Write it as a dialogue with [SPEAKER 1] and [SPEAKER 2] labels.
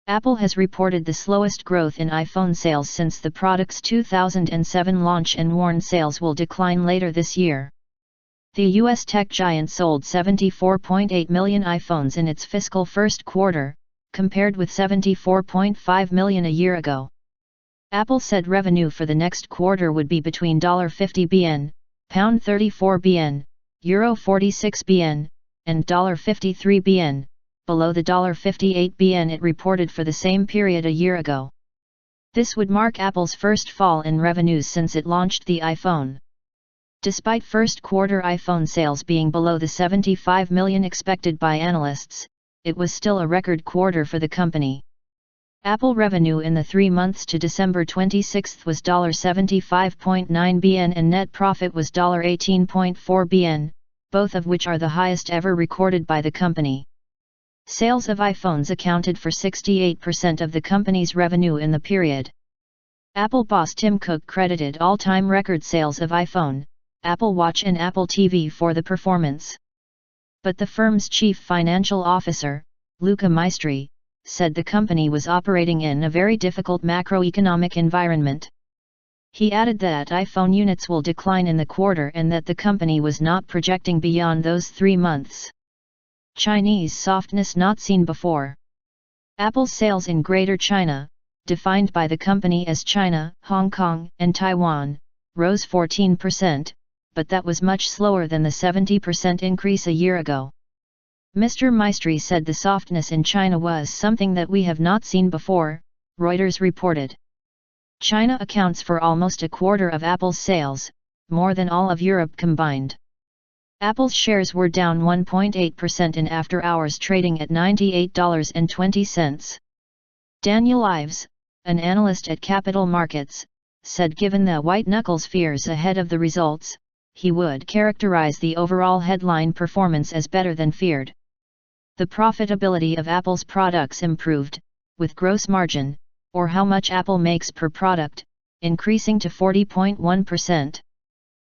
[SPEAKER 1] Apple has reported the slowest growth in iPhone sales since the product's 2007 launch and warned sales will decline later this year. The US tech giant sold 74.8 million iPhones in its fiscal first quarter, compared with 74.5 million a year ago. Apple said revenue for the next quarter would be between $50 billion, £34 billion, €46 billion, and $53 billion, below the $58 billion it reported for the same period a year ago. This would mark Apple's first fall in revenues since it launched the iPhone. Despite first quarter iPhone sales being below the 75 million expected by analysts, it was still a record quarter for the company. Apple revenue in the 3 months to December 26 was $75.9 billion and net profit was $18.4 billion, both of which are the highest ever recorded by the company. Sales of iPhones accounted for 68% of the company's revenue in the period. Apple boss Tim Cook credited all-time record sales of iPhone, Apple Watch and Apple TV for the performance. But the firm's chief financial officer, Luca Maestri, said the company was operating in a very difficult macroeconomic environment. He added that iPhone units will decline in the quarter and that the company was not projecting beyond those 3 months. Chinese softness not seen before. Apple's sales in Greater China, defined by the company as China, Hong Kong, and Taiwan, rose 14%, but that was much slower than the 70% increase a year ago. Mr. Maestri said the softness in China was something that we have not seen before, Reuters reported. China accounts for almost a quarter of Apple's sales, more than all of Europe combined. Apple's shares were down 1.8% in after-hours trading at $98.20. Daniel Ives, an analyst at Capital Markets, said given the white-knuckles fears ahead of the results, he would characterize the overall headline performance as better than feared. The profitability of Apple's products improved, with gross margin, or how much Apple makes per product, increasing to 40.1%.